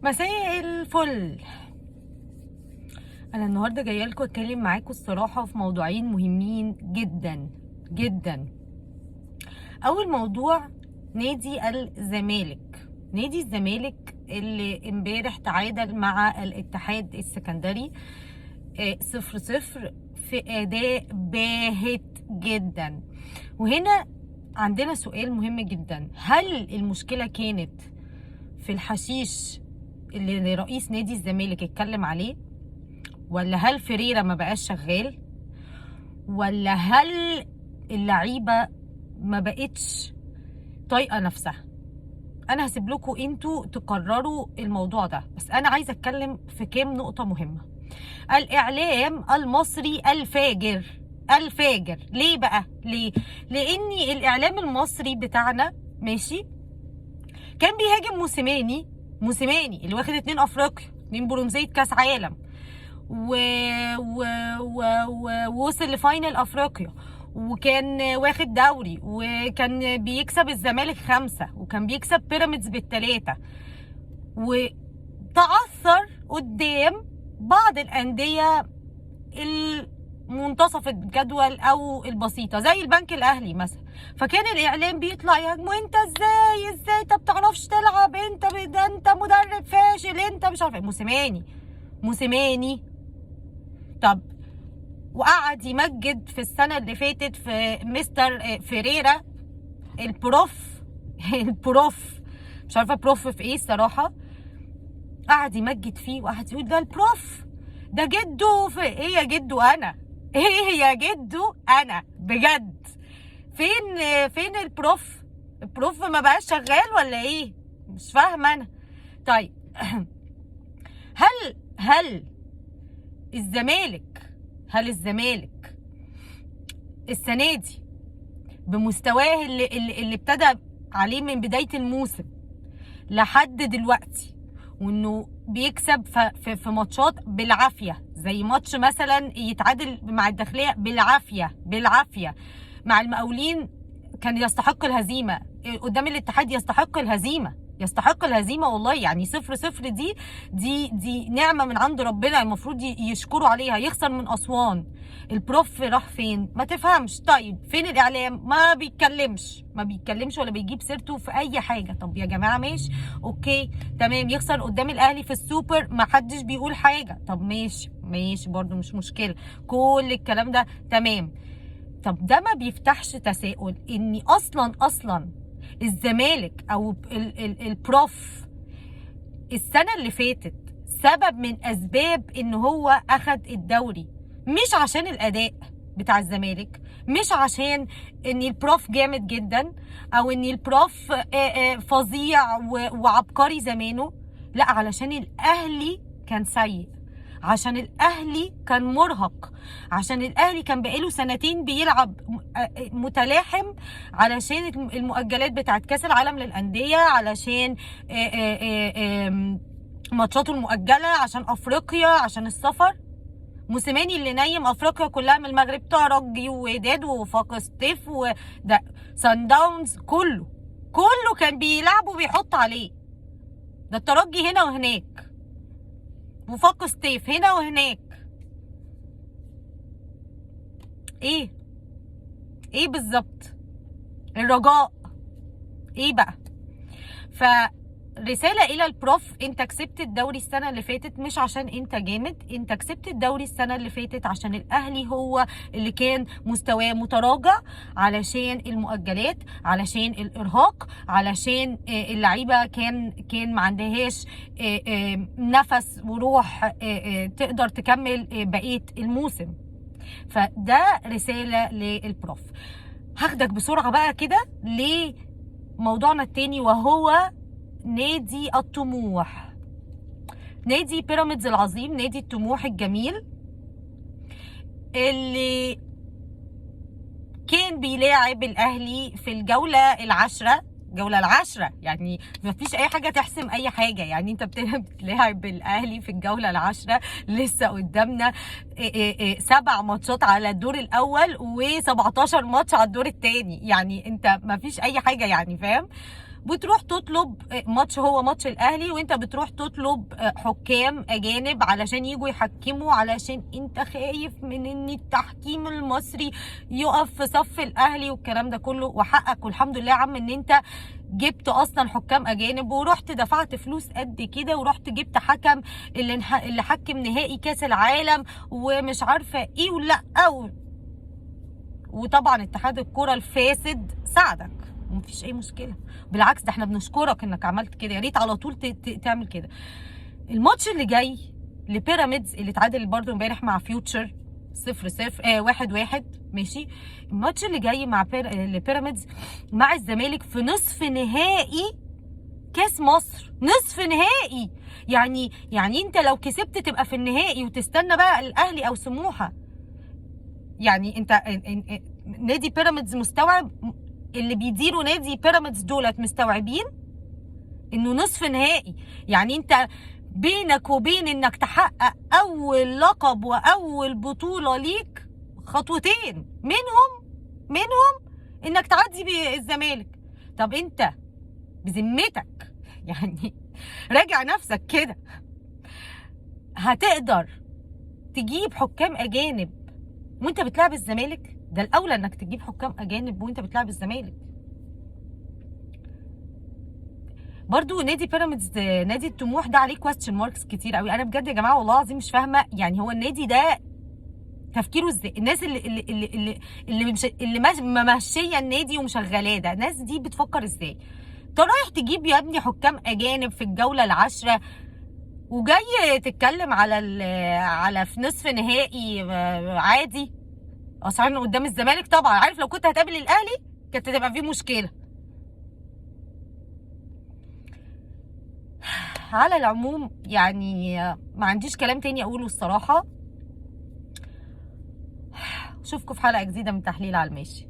مساء الفل. انا النهارده جايه لكم اتكلم معاكم الصراحه في موضوعين مهمين جدا جدا. اول موضوع نادي الزمالك. نادي الزمالك اللي امبارح تعادل مع الاتحاد السكندري 0-0 في اداء باهت جدا. وهنا عندنا سؤال مهم جدا، هل المشكله كانت في الحشيش اللي رئيس نادي الزمالك اتكلم عليه، ولا هل فريرة ما بقاش شغال، ولا هل اللعيبة ما بقتش طايقة نفسها؟ انا هسيب لكم انتوا تقرروا الموضوع ده، بس انا عايزة اتكلم في كام نقطة مهمة. الاعلام المصري الفاجر الفاجر. ليه بقى؟ ليه؟ لان الاعلام المصري بتاعنا ماشي كان بيهاجم موسيماني اللي واخد 2 افريقيا، 2 برونزية كاس عالم، ووصل لفاينل افريقيا، وكان واخد دوري، وكان بيكسب الزمالك 5، وكان بيكسب بيراميدز بال3، وتعثر قدام بعض الانديه المنتصف الجدول او البسيطه زي البنك الاهلي مثلا. فكان الاعلام بيطلع يهاجمه، انت ازاي انت بتعرفش تلعب، ده انت مدرب فاشل، انت مش عارف. موسيماني طب، وقعد يمجد في السنه اللي فاتت في مستر فيريرا البروف مش عارفه بروف في ايه الصراحه. قعد يمجد فيه وقعد يقول ده البروف، ده جده في ايه يا جده انا؟ ايه يا جده انا بجد؟ فين البروف ما بقاش شغال ولا ايه؟ مش فاهمه انا. طيب هل الزمالك السنه دي بمستواه اللي ابتدى عليه من بدايه الموسم لحد دلوقتي، وانه بيكسب في ماتشات بالعافيه، زي ماتش مثلا يتعادل مع الداخليه بالعافيه، مع المقاولين كان يستحق الهزيمه، قدام الاتحاد يستحق الهزيمه والله. يعني 0-0 دي نعمه من عند ربنا، المفروض يشكروا عليها. يخسر من اسوان، البروف راح فين؟ ما تفهمش. طيب فين الاعلام؟ ما بيتكلمش ولا بيجيب سيرته في اي حاجه. طب يا جماعه ماشي اوكي تمام، يخسر قدام الاهلي في السوبر ما حدش بيقول حاجه، طب ماشي برضو مش مشكله، كل الكلام ده تمام. طب ده ما بيفتحش تساؤل اني اصلا الزمالك او البروف السنه اللي فاتت سبب من اسباب ان هو اخد الدوري، مش عشان الاداء بتاع الزمالك، مش عشان ان البروف جامد جدا او ان البروف فظيع وعبقري زمانه، لا، علشان الاهلي كان سيء، عشان الاهلي كان مرهق، عشان الاهلي كان بقاله سنتين بيلعب متلاحم، علشان المؤجلات بتاعت كاس العالم للانديه، علشان ماتشاته المؤجله، عشان افريقيا، عشان السفر. موسيماني اللي نايم افريقيا كلها من المغرب، ترجي ووداد ووفاق سطيف وده سان داونز، كله كان بيلعب وبيحط عليه. ده الترجي هنا وهناك، وفاق سطيف هنا وهناك. ايه بالظبط؟ الرجاء ايه بقى؟ فرسالة الى البروف، انت كسبت الدوري السنة اللي فاتت مش عشان انت جامد، انت كسبت الدوري السنة اللي فاتت عشان الاهلي هو اللي كان مستواه متراجع، علشان المؤجلات، علشان الارهاق، علشان اللعيبة كان ما عندهاش نفس وروح تقدر تكمل بقية الموسم. فده رسالة للبروف. هاخدك بسرعة بقى كده لموضوعنا التاني، وهو نادي الطموح، نادي بيراميدز العظيم، نادي الطموح الجميل اللي كان بيلاعب الاهلي في الجولة العاشرة. يعني ما فيش اي حاجه تحسم اي حاجه، يعني انت بتلاعب الاهلي في الجوله العاشرة، لسه قدامنا 7 ماتشات على الدور الاول و17 ماتش على الدور الثاني، يعني انت ما فيش اي حاجه، يعني فاهم؟ بتروح تطلب ماتش، هو ماتش الاهلي، وانت بتروح تطلب حكام اجانب علشان يجوا يحكموا، علشان انت خايف من ان التحكيم المصري يقف في صف الاهلي والكلام ده كله. وحقك والحمد لله يا عم ان انت جبت اصلا حكام اجانب، ورحت دفعت فلوس قد كده، ورحت جبت حكم اللي حكم نهائي كاس العالم ومش عارفه ايه ولا وطبعا اتحاد الكره الفاسد ساعدك ومفيش اي مشكله، بالعكس ده احنا بنشكرك انك عملت كده، يا ريت على طول تعمل كده. الماتش اللي جاي لبيراميدز اللي اتعادل برضه امبارح مع فيوتشر 1-1 ماشي. الماتش اللي جاي مع لبيراميدز مع الزمالك في نصف نهائي كاس مصر، نصف نهائي. يعني انت لو كسبت تبقى في النهائي وتستنى بقى الاهلي او سموحه. يعني انت نادي بيراميدز مستوعب، اللي بيديروا نادي بيراميدز دولت مستوعبين انه نصف نهائي. يعني انت بينك وبين انك تحقق اول لقب واول بطولة ليك خطوتين، منهم انك تعدي بالزمالك. طب انت بذمتك يعني راجع نفسك كده، هتقدر تجيب حكام اجانب وانت بتلعب الزمالك؟ ده الاولى انك تجيب حكام اجانب وانت بتلعب الزمالك. برضو نادي بيراميدز، نادي الطموح ده عليه كويستشن ماركس كتير قوي. انا بجد يا جماعه والله العظيم مش فاهمه يعني هو النادي ده تفكيره ازاي. الناس اللي ماشيه النادي ومشغلاه ده، الناس دي بتفكر ازاي؟ انت رايح تجيب يا ابني حكام اجانب في الجوله العاشره وجاي تتكلم على في نصف نهائي عادي اصلا قدام الزمالك. طبعا عارف لو كنت هتقابل الاهلي كانت هتبقى فيه مشكله. على العموم يعني ما عنديش كلام تاني اقوله الصراحه. اشوفكم في حلقه جديده من تحليل على الماشي.